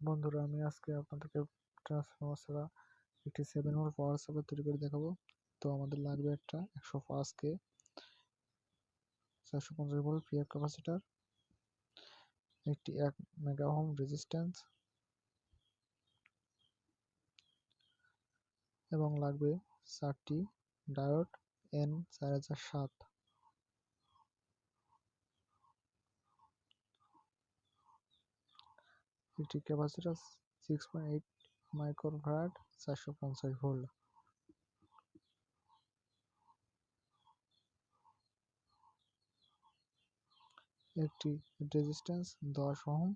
বন্ধুরা, আমি আজকে আপনাদেরকে ট্রান্সফরমার ছাড়া একটি 7 ভোল্ট পাওয়ার সাপ্লাই তৈরি করে দেখাবো। তো আমাদের লাগবে একটা 105K 450 ভোল্ট পিএফ ক্যাপাসিটর, একটি 1 মেগা ওহম রেজিস্ট্যান্স এবং লাগবে 4টি ডায়োড N4007। একটি ক্যাপাসিটর 6.8 মাইক্রোফ্যারাড 450 ভোল্ট, একটি রেজিস্ট্যান্স 10 ওহম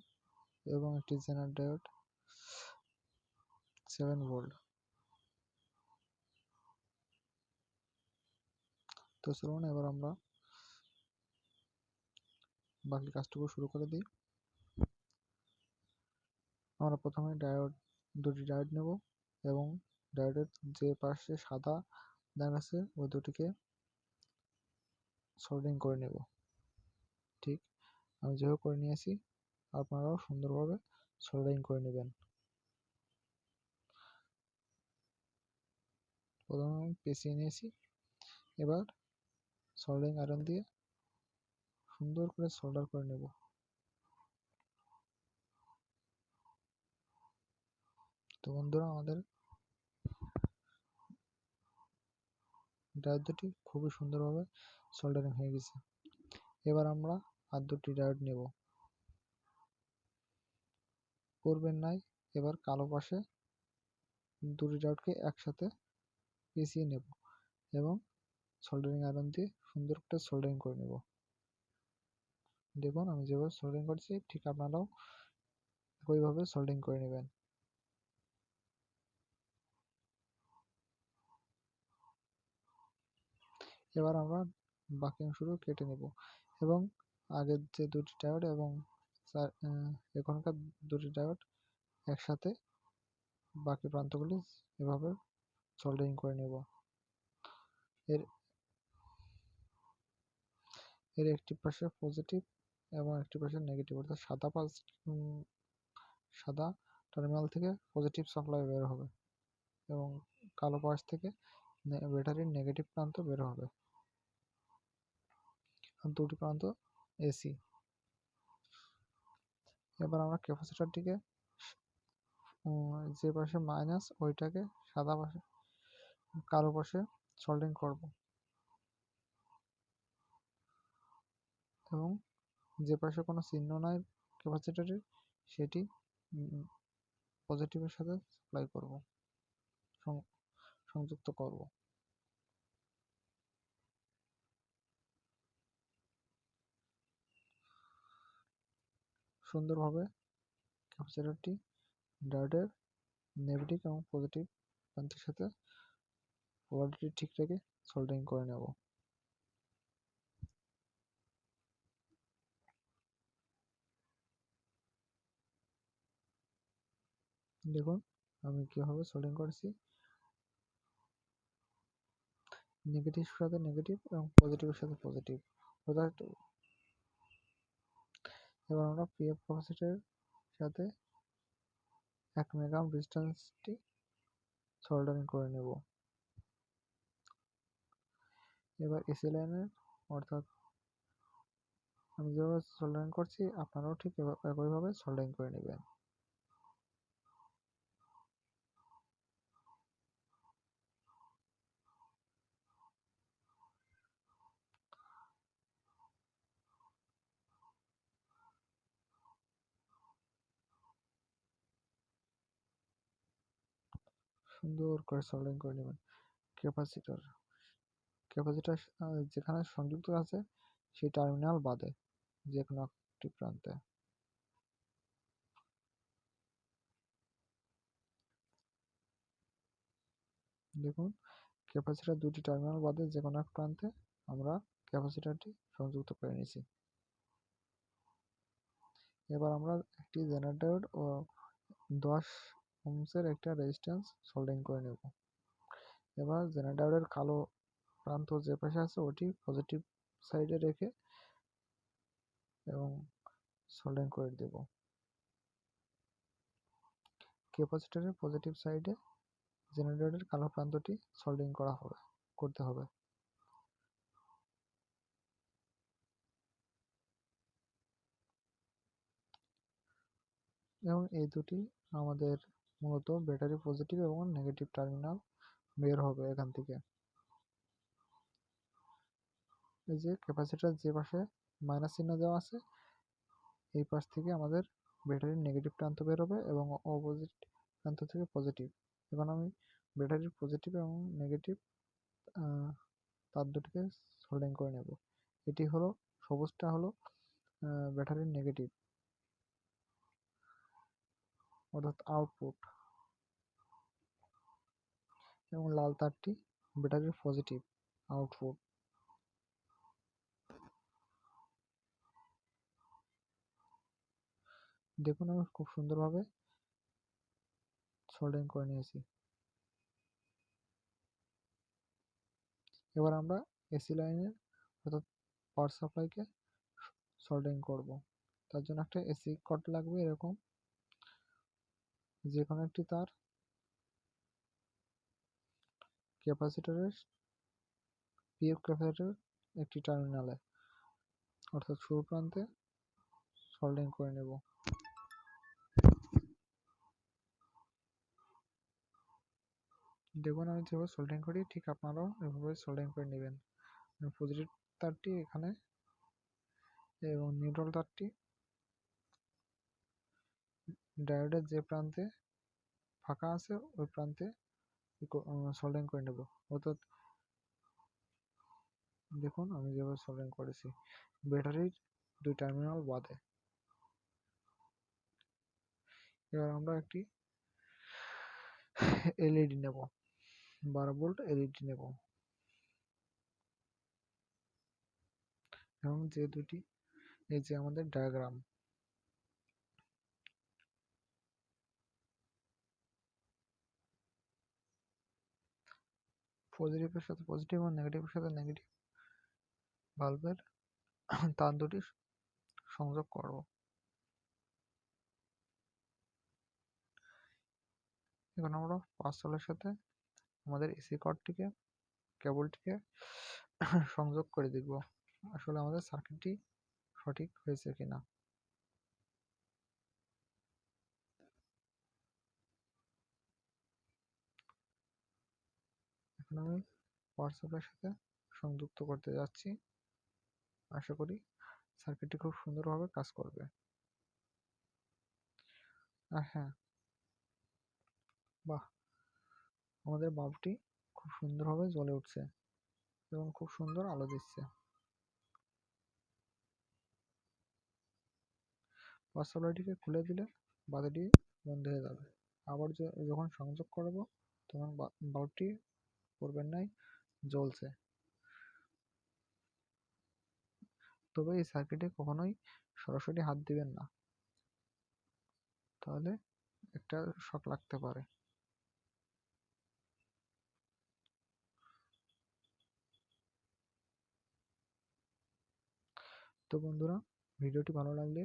এবং একটি জেনার ডায়োড 7 ভোল্ট। তো চলুন এবার আমরা বাকি কাজটুকু শুরু করে দিই। আমরা প্রথমে দুটি ডায়োড নেব এবং ডায়োডের যে পাশে সাদা দাগ আছে ওই দুটিকে সোল্ডারিং করে নেব। ঠিক আমি যেভাবে করে নিয়েছি আপনারাও সুন্দরভাবে সোল্ডারিং করে নেবেন। প্রথমে আমি পেঁচিয়ে নিয়েছি, এবার সোল্ডারিং আয়রন দিয়ে সুন্দর করে সোল্ডার করে নেব। তো বন্ধুরা, আমাদের ডায়োড দুটি খুবই সুন্দরভাবে সোল্ডারিং হয়ে গেছে। এবার আমরা আর দুটি ডায়োড নেব। পূর্বের নাই এবার কালো পাশে দুটি ডায়োডকে একসাথে পেঁচিয়ে নেব এবং সোল্ডারিং আয়রন দিয়ে সুন্দর করে সোল্ডারিং করে নেব। দেখুন আমি যেভাবে সোল্ডারিং করছি ঠিক আপনারাও একইভাবে সোল্ডারিং করে নেবেন। এবার আমরা বাকি অংশগুলো কেটে নেব এবং আগের যে দুটি ডায়োড এবং এখনকার দুটি ডায়োড একসাথে বাকি প্রান্তগুলি এভাবে সোল্ডারিং করে নেব। এর এর একটি পাশে পজিটিভ এবং একটি পাশে নেগেটিভ, অর্থাৎ সাদা টার্মিনাল থেকে পজিটিভ সাপ্লাই বের হবে এবং কালো পাশ থেকে ব্যাটারির নেগেটিভ প্রান্ত বের হবে। দুটি প্রান্ত এসি। এবার আমরা ক্যাপাসিটরটিকে যে পাশে মাইনাস ওইটাকে সাদা পাশে কালো পাশে সোল্ডারিং করব এবং যে পাশে কোনো চিহ্ন নাই ক্যাপাসিটরের সেটি পজিটিভের সাথে সাপ্লাই করব, সংযুক্ত করব। সুন্দরভাবে ক্যাপাসিটরটি ডায়োডের নেগেটিভ এবং পজিটিভ প্রান্তের সাথে পোলারিটি ঠিক রেখে সোল্ডারিং করে নেব। দেখুন আমি কিভাবে সোল্ডারিং করেছি, নেগেটিভের সাথে নেগেটিভ এবং পজিটিভের সাথে পজিটিভ। এবার আমরা পিএফ ক্যাপাসিটরের সাথে 1 মেগা ওহম রেজিস্ট্যান্সটি সোল্ডারিং করে নেব। এবার এসি লাইনের, অর্থাৎ আমি যেভাবে সোল্ডারিং করছি আপনারাও ঠিক একইভাবে সোল্ডারিং করে নেবেন। সুন্দর করে সোল্ডারিং করে নেবেন। ক্যাপাসিটর যেখানে সংযুক্ত আছে সেই টার্মিনাল বাদে যে কোনো একটি প্রান্তে। দেখুন ক্যাপাসিটর দুটি টার্মিনাল বাদে যে কোনো এক প্রান্তে আমরা ক্যাপাসিটরটি সংযুক্ত করে নিয়েছি। এবার আমরা একটি জেনার ডায়োড ও 10 ওহমসের একটা রেজিস্ট্যান্স সোল্ডারিং করে নেব। এবার জেনার ডায়োডের কালো প্রান্ত যে পাশে আছে ওটি পজিটিভ সাইডে রেখে এবং সোল্ডারিং করে দেব। ক্যাপাসিটরের পজিটিভ সাইডে জেনারেটরের কালো প্রান্তটি সোল্ডারিং করতে হবে। এবং এই দুটি আমাদের মূলত ব্যাটারি পজিটিভ এবং নেগেটিভ টার্মিনাল বের হবে এখান থেকে। এই যে ক্যাপাসিটর যে পাশে মাইনাস চিহ্ন দেওয়া আছে, এই পাশ থেকে আমাদের ব্যাটারির নেগেটিভ প্রান্ত বের হবে এবং অপোজিট প্রান্ত থেকে পজিটিভ। এখন আমি ব্যাটারির পজিটিভ এবং নেগেটিভ তার দুটিকে সোল্ডারিং করে নেব। এটি হলো, সবুজটা হলো ব্যাটারির নেগেটিভ অর্থাৎ আউটপুট, এবং লাল তারটি ব্যাটারির পজিটিভ আউটপুট। দেখুন আমি খুব সুন্দরভাবে সোল্ডারিং করে নিয়েছি। এবার আমরা এসি লাইনের অর্থাৎ পাওয়ার সাপ্লাইকে সোল্ডারিং করব। তার জন্য একটা এসি কট লাগবে, এরকম যে কোনো একটি তার ক্যাপাসিটরের পিএফ ক্যাপাসিটরের একটি টার্মিনালে অর্থাৎ শুরু প্রান্তে সোল্ডারিং করে নেব। দেখুন আমি যেভাবে সোল্ডারিং করি ঠিক আপনারাও এভাবে সোল্ডারিং করে নেবেন। পজিটিভ তারটি এখানে এবং নিউট্রাল তারটি ডায়োডের যে প্রান্তে ফাঁকা আছে ওই প্রান্তে সোল্ডারিং করে নেব। অর্থাৎ দেখুন আমি যেভাবে সোল্ডারিং করেছি ব্যাটারির দুই টার্মিনাল বাদে। এবার আমরা একটি এলইডি নেব, 12 ভোল্ট এলইডি নেব এবং যে দুটি, এই যে আমাদের ডায়াগ্রাম, পজিটিভের সাথে পজিটিভ এবং নেগেটিভের সাথে নেগেটিভ বাল্বের তার দুটি সংযোগ করব। এখন আমরা পাওয়ার সাপ্লাইয়ের সাথে আমাদের এসি কর্ডটিকে, কেবলটিকে সংযোগ করে দেখব আসলে আমাদের সার্কিটটি সঠিক হয়েছে কিনা। এখন আমি পাওয়ার সাপ্লাইয়ের সাথে সংযুক্ত করতে যাচ্ছি। আশা করি সার্কিটটি খুব সুন্দরভাবে কাজ করবে। আর হ্যাঁ, বাহ, আমাদের বাল্বটি খুব সুন্দরভাবে জ্বলে উঠছে এবং খুব সুন্দর আলো দিচ্ছে। পাওয়ার সাপ্লাইটিকে খুলে দিলে বাতিটি বন্ধ হয়ে যাবে। আবার যখন সংযোগ করব তখন বাল্বটি পূর্বের ন্যায় জ্বলছে। তবে এই সার্কিটে কখনোই সরাসরি হাত দিবেন না, তাহলে একটা শক লাগতে পারে। তো বন্ধুরা, ভিডিওটি ভালো লাগলে